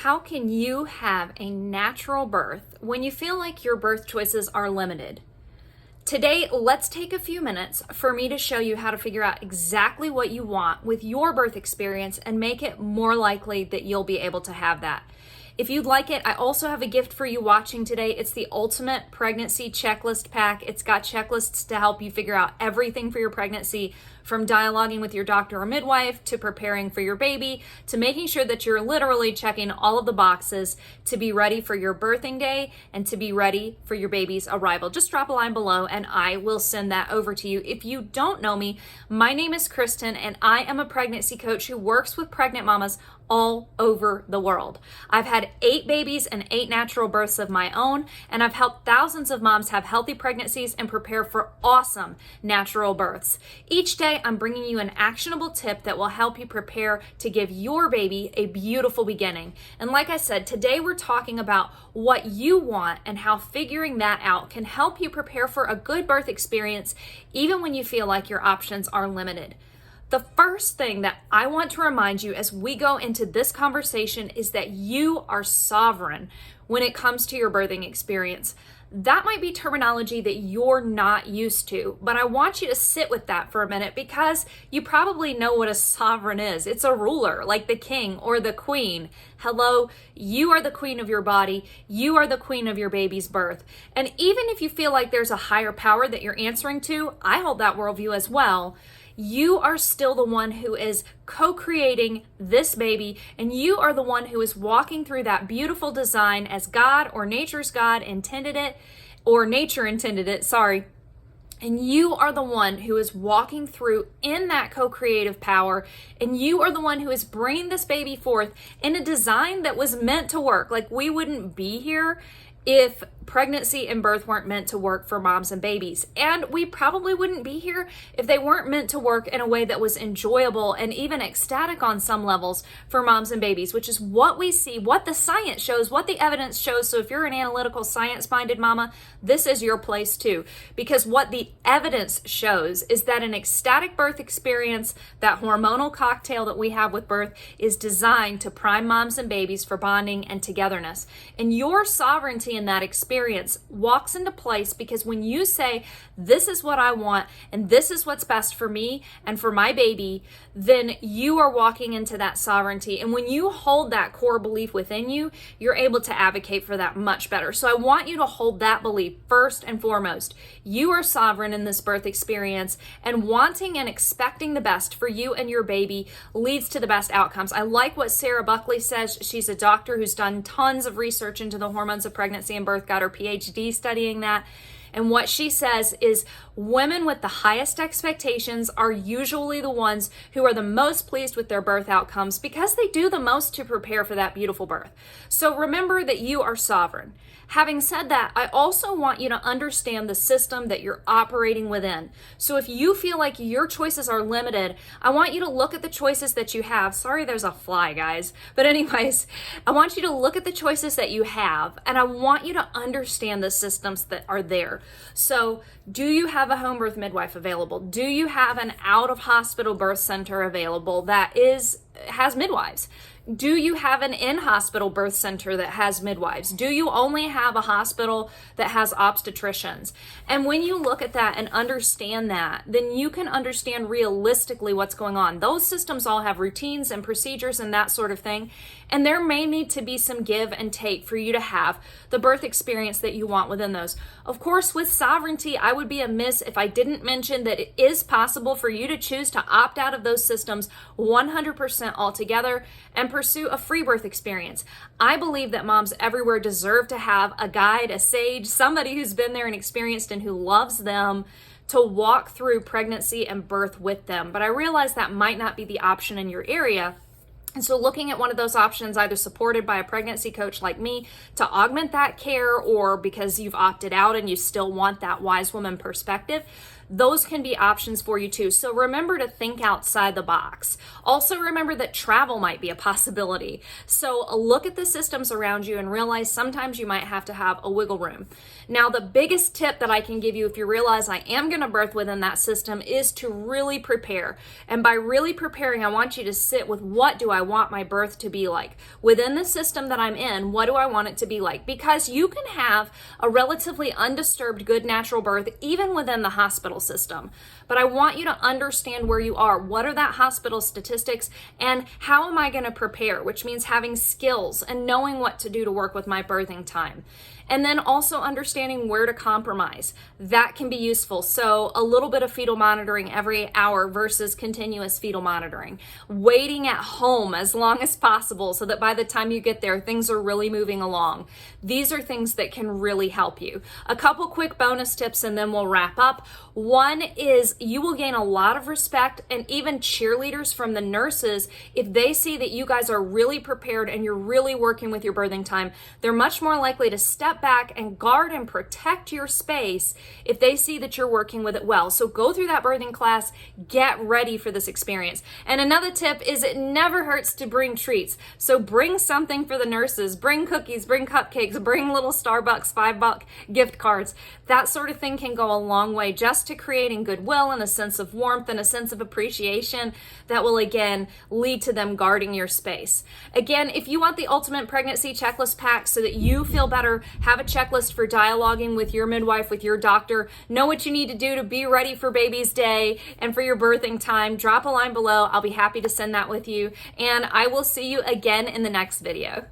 How can you have a natural birth when you feel like your birth choices are limited? Today, let's take a few minutes for me to show you how to figure out exactly what you want with your birth experience and make it more likely that you'll be able to have that. If you'd like it, I also have a gift for you watching today. It's the Ultimate Pregnancy Checklist Pack. It's got checklists to help you figure out everything for your pregnancy, from dialoguing with your doctor or midwife to preparing for your baby to making sure that you're literally checking all of the boxes to be ready for your birthing day and to be ready for your baby's arrival. Just drop a line below and I will send that over to you. If you don't know me, my name is Kristen and I am a pregnancy coach who works with pregnant mamas all over the world. I've had 8 babies and 8 natural births of my own, and I've helped thousands of moms have healthy pregnancies and prepare for awesome natural births. Each day, I'm bringing you an actionable tip that will help you prepare to give your baby a beautiful beginning. And like I said, today we're talking about what you want and how figuring that out can help you prepare for a good birth experience, even when you feel like your options are limited. The first thing that I want to remind you as we go into this conversation is that you are sovereign when it comes to your birthing experience. That might be terminology that you're not used to, but I want you to sit with that for a minute because you probably know what a sovereign is. It's a ruler, like the king or the queen. Hello, you are the queen of your body. You are the queen of your baby's birth. And even if you feel like there's a higher power that you're answering to, I hold that worldview as well. You are still the one who is co-creating this baby, and you are the one who is walking through that beautiful design as God or nature's God intended it, or nature intended it, sorry. And you are the one who is walking through in that co-creative power, and you are the one who is bringing this baby forth in a design that was meant to work. Like, we wouldn't be here if pregnancy and birth weren't meant to work for moms and babies. And we probably wouldn't be here if they weren't meant to work in a way that was enjoyable and even ecstatic on some levels for moms and babies, which is what we see, what the science shows, what the evidence shows. So if you're an analytical, science-minded mama, this is your place too. Because what the evidence shows is that an ecstatic birth experience, that hormonal cocktail that we have with birth, is designed to prime moms and babies for bonding and togetherness. And your sovereignty in that experience walks into place because when you say, this is what I want and this is what's best for me and for my baby, then you are walking into that sovereignty. And when you hold that core belief within you, you're able to advocate for that much better. So I want you to hold that belief first and foremost. You are sovereign in this birth experience, and wanting and expecting the best for you and your baby leads to the best outcomes. I like what Sarah Buckley says. She's a doctor who's done tons of research into the hormones of pregnancy and birth, got her PhD studying that. And what she says is women with the highest expectations are usually the ones who are the most pleased with their birth outcomes because they do the most to prepare for that beautiful birth. So remember that you are sovereign. Having said that, I also want you to understand the system that you're operating within. So if you feel like your choices are limited, I want you to look at the choices that you have. Sorry, there's a fly, guys. But anyways, I want you to look at the choices that you have, and I want you to understand the systems that are there. So do you have a home birth midwife available? Do you have an out-of-hospital birth center available that has midwives? Do you have an in-hospital birth center that has midwives? Do you only have a hospital that has obstetricians? And when you look at that and understand that, then you can understand realistically what's going on. Those systems all have routines and procedures and that sort of thing. And there may need to be some give and take for you to have the birth experience that you want within those. Of course, with sovereignty, I would be amiss if I didn't mention that it is possible for you to choose to opt out of those systems 100% altogether and pursue a free birth experience. I believe that moms everywhere deserve to have a guide, a sage, somebody who's been there and experienced and who loves them to walk through pregnancy and birth with them. But I realize that might not be the option in your area. And so looking at one of those options, either supported by a pregnancy coach like me to augment that care, or because you've opted out and you still want that wise woman perspective, those can be options for you too. So remember to think outside the box. Also remember that travel might be a possibility. So look at the systems around you and realize sometimes you might have to have a wiggle room. Now, the biggest tip that I can give you if you realize I am going to birth within that system is to really prepare. And by really preparing, I want you to sit with, what do I want my birth to be like? Within the system that I'm in, what do I want it to be like? Because you can have a relatively undisturbed, good natural birth even within the hospital system. But I want you to understand where you are. What are that hospital statistics? And how am I going to prepare? Which means having skills and knowing what to do to work with my birthing time. And then also understanding where to compromise. That can be useful. So a little bit of fetal monitoring every hour versus continuous fetal monitoring. Waiting at home as long as possible so that by the time you get there, things are really moving along. These are things that can really help you. A couple quick bonus tips and then we'll wrap up. One is you will gain a lot of respect and even cheerleaders from the nurses if they see that you guys are really prepared and you're really working with your birthing time. They're much more likely to step back and guard and protect your space if they see that you're working with it well. So go through that birthing class, get ready for this experience. And another tip is it never hurts to bring treats. So bring something for the nurses, bring cookies, bring cupcakes, bring little Starbucks $5 gift cards. That sort of thing can go a long way just to creating goodwill and a sense of warmth and a sense of appreciation that will again lead to them guarding your space. Again, if you want the ultimate pregnancy checklist pack so that you feel better, have a checklist for dialoguing with your midwife, with your doctor, know what you need to do to be ready for baby's day and for your birthing time, drop a line below. I'll be happy to send that with you. And I will see you again in the next video.